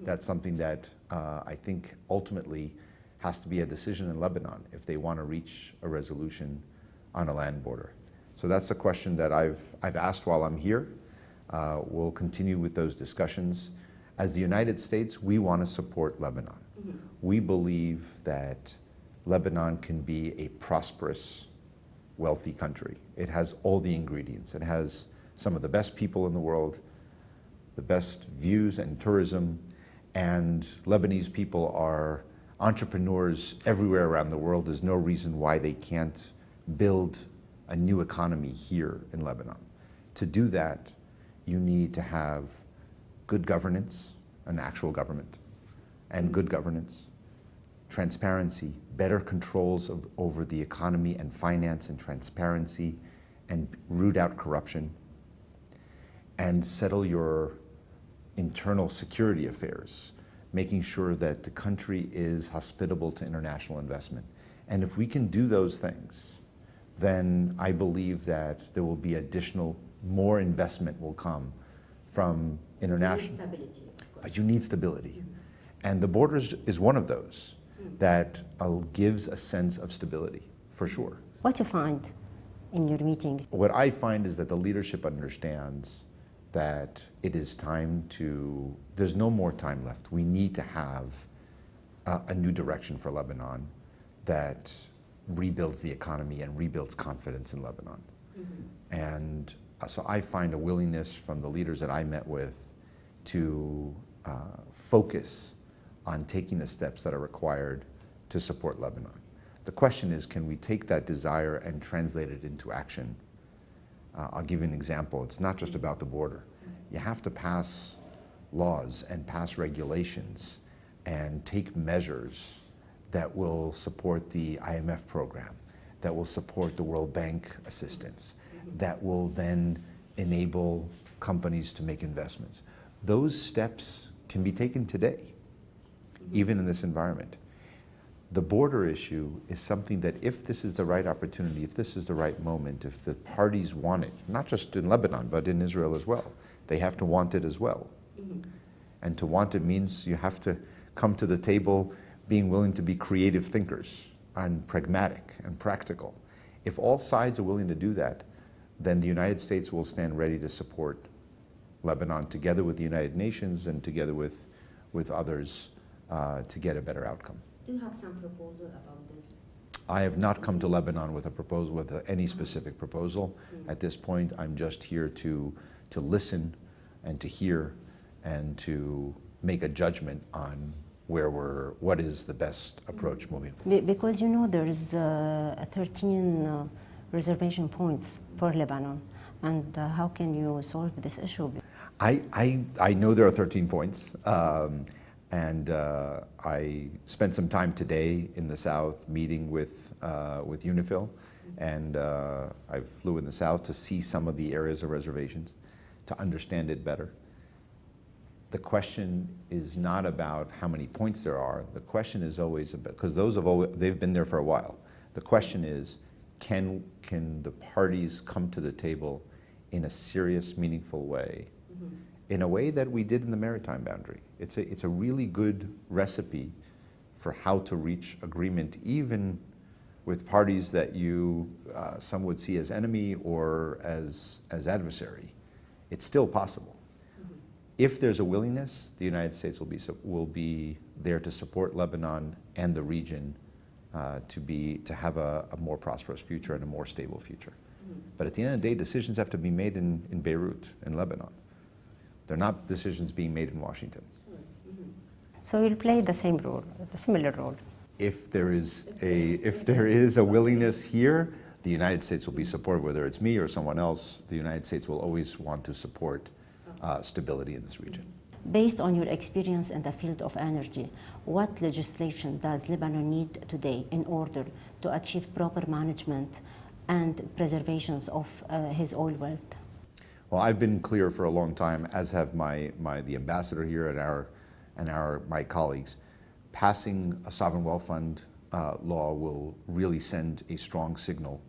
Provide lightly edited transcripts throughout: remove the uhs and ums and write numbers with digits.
That's something that I think ultimately has to be a decision in Lebanon if they want to reach a resolution on a land border. So that's a question that I've asked while I'm here. We'll continue with those discussions. As the United States, we want to support Lebanon. We believe that Lebanon can be a prosperous, wealthy country. It has all the ingredients. It has some of the best people in the world, the best views and tourism, and Lebanese people are entrepreneurs everywhere around the world. There's no reason why they can't build a new economy here in Lebanon. To do that, you need to have good governance, an actual government, and good governance, transparency, better controls over the economy and finance and transparency, and root out corruption, and settle your internal security affairs, making sure that the country is hospitable to international investment. And if we can do those things, then I believe that there will be more investment will come from international. Stability, of course. But you need stability. And the border is one of those that gives a sense of stability, for sure. What do you find in your meetings? What I find is that the leadership understands that it is time there's no more time left. We need to have a new direction for Lebanon that rebuilds the economy and rebuilds confidence in Lebanon. And so I find a willingness from the leaders that I met with to focus on taking the steps that are required to support Lebanon. The question is, can we take that desire and translate it into action? I'll give you an example. It's not just about the border. You have to pass laws and pass regulations and take measures that will support the IMF program, that will support the World Bank assistance, that will then enable companies to make investments. Those steps can be taken today, even in this environment. The border issue is something that if this is the right opportunity, if this is the right moment, if the parties want it, not just in Lebanon, but in Israel as well, they have to want it as well. And to want it means you have to come to the table being willing to be creative thinkers and pragmatic and practical. If all sides are willing to do that, then the United States will stand ready to support Lebanon together with the United Nations and together with others to get a better outcome. Do you have some proposal about this? I have not come to Lebanon with a proposal, with any specific proposal. At this point, I'm just here to listen and to hear and to make a judgment on what is the best approach moving forward. Because you know there is 13 reservation points for Lebanon, and how can you solve this issue? I know there are 13 points. And I spent some time today in the South meeting with UNIFIL, and I flew in the South to see some of the areas of reservations, to understand it better. The question is not about how many points there are. The question is always about, because they've been there for a while. The question is, can the parties come to the table in a serious, meaningful way? In a way that we did in the maritime boundary. It's a really good recipe for how to reach agreement, even with parties that some would see as enemy or as adversary. It's still possible. If there's a willingness, the United States will be there to support Lebanon and the region to have a more prosperous future and a more stable future. But at the end of the day, decisions have to be made in Beirut, in Lebanon. They're not decisions being made in Washington. So you'll play the same role, the similar role. If there is a willingness here, the United States will be supportive. Whether it's me or someone else, the United States will always want to support stability in this region. Based on your experience in the field of energy, what legislation does Lebanon need today in order to achieve proper management and preservations of his oil wealth? Well, I've been clear for a long time, as have the ambassador here and my colleagues. Passing a sovereign wealth fund law will really send a strong signal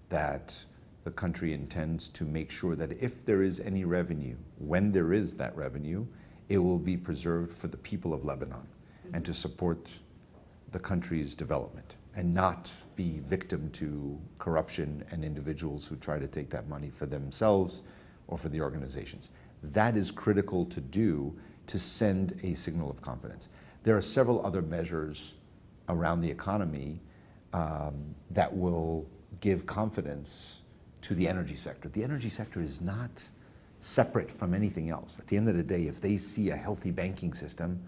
that the country intends to make sure that if there is any revenue, when there is that revenue, it will be preserved for the people of Lebanon and to support the country's development and not be victim to corruption and individuals who try to take that money for themselves or for the organizations. That is critical to do to send a signal of confidence. There are several other measures around the economy that will give confidence to the energy sector. The energy sector is not separate from anything else. At the end of the day, if they see a healthy banking system,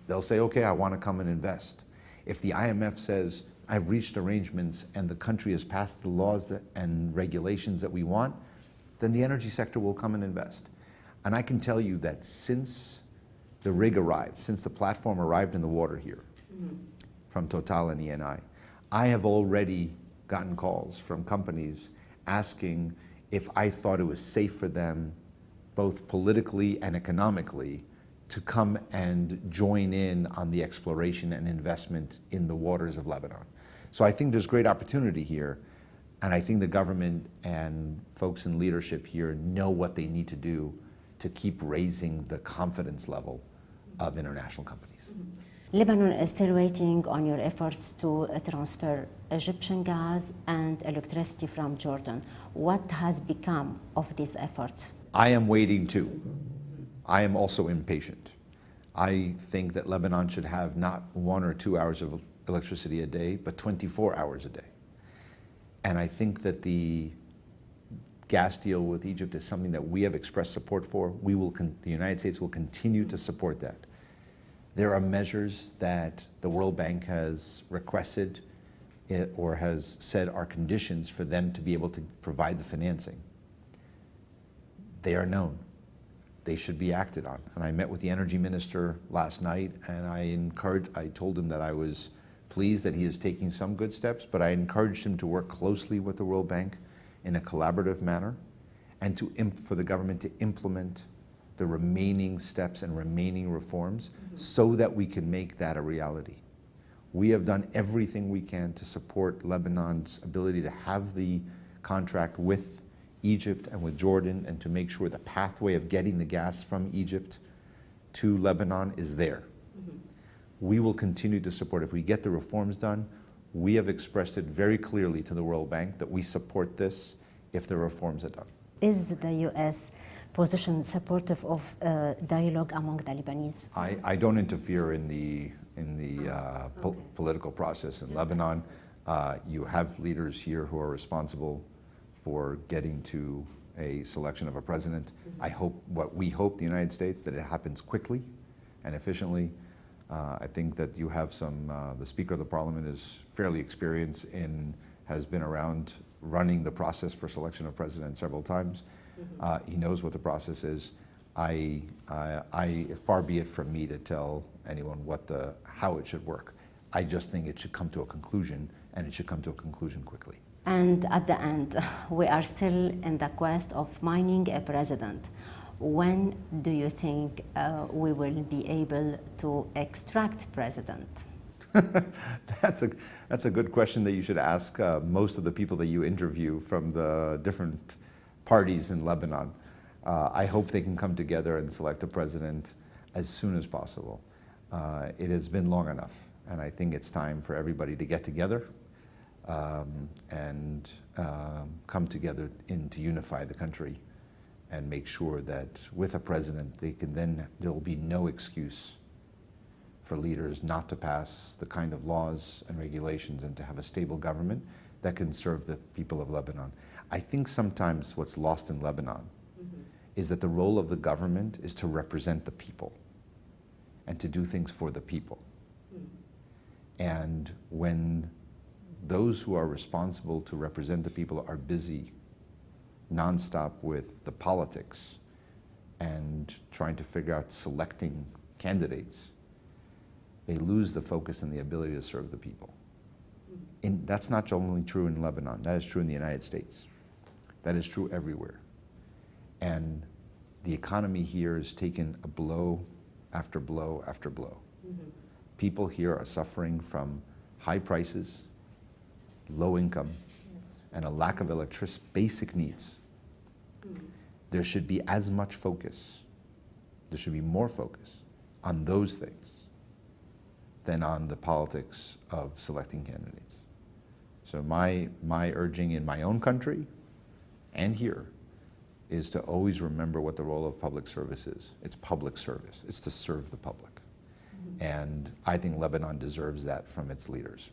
they'll say, okay, I want to come and invest. If the IMF says, I've reached arrangements and the country has passed the laws and regulations that we want, then the energy sector will come and invest. And I can tell you that since the rig arrived, since the platform arrived in the water here, from Total and ENI, I have already gotten calls from companies asking if I thought it was safe for them, both politically and economically, to come and join in on the exploration and investment in the waters of Lebanon. So I think there's great opportunity here, and I think the government and folks in leadership here know what they need to do to keep raising the confidence level of international companies. Lebanon is still waiting on your efforts to transfer Egyptian gas and electricity from Jordan. What has become of these efforts? I am waiting too. I am also impatient. I think that Lebanon should have not 1 or 2 hours of electricity a day, but 24 hours a day. And I think that the gas deal with Egypt is something that we have expressed support for. The United States will continue to support that. There are measures that the World Bank has requested or has said are conditions for them to be able to provide the financing. They are known. They should be acted on. And I met with the energy minister last night, and I told him that I was pleased that he is taking some good steps, but I encouraged him to work closely with the World Bank in a collaborative manner and for the government to implement the remaining steps and remaining reforms so that we can make that a reality. We have done everything we can to support Lebanon's ability to have the contract with Egypt and with Jordan and to make sure the pathway of getting the gas from Egypt to Lebanon is there. We will continue to support. If we get the reforms done, we have expressed it very clearly to the World Bank that we support this if the reforms are done. Is the U.S. position supportive of dialogue among the Lebanese? I don't interfere in the political process in Lebanon. You have leaders here who are responsible for getting to a selection of a president. We hope, the United States, that it happens quickly and efficiently. I think that you have the Speaker of the Parliament is fairly experienced has been around running the process for selection of president several times. He knows what the process is. Far be it from me to tell anyone how it should work. I just think it should come to a conclusion, and it should come to a conclusion quickly. And at the end, we are still in the quest of mining a president. When do you think we will be able to extract president? That's a good question that you should ask most of the people that you interview from the different parties in Lebanon. I hope they can come together and select a president as soon as possible. It has been long enough, and I think it's time for everybody to get together and come together to unify the country and make sure that with a president there will be no excuse for leaders not to pass the kind of laws and regulations and to have a stable government that can serve the people of Lebanon. I think sometimes what's lost in Lebanon is that the role of the government is to represent the people and to do things for the people. And when those who are responsible to represent the people are busy nonstop with the politics and trying to figure out selecting candidates, they lose the focus and the ability to serve the people. That's not only true in Lebanon, that is true in the United States. That is true everywhere. And the economy here has taken a blow after blow after blow. People here are suffering from high prices, low income, and a lack of basic needs. There should be as much focus There should be more focus on those things than on the politics of selecting candidates. So my urging in my own country and here is to always remember what the role of public service is. It's public service. It's to serve the public. And I think Lebanon deserves that from its leaders.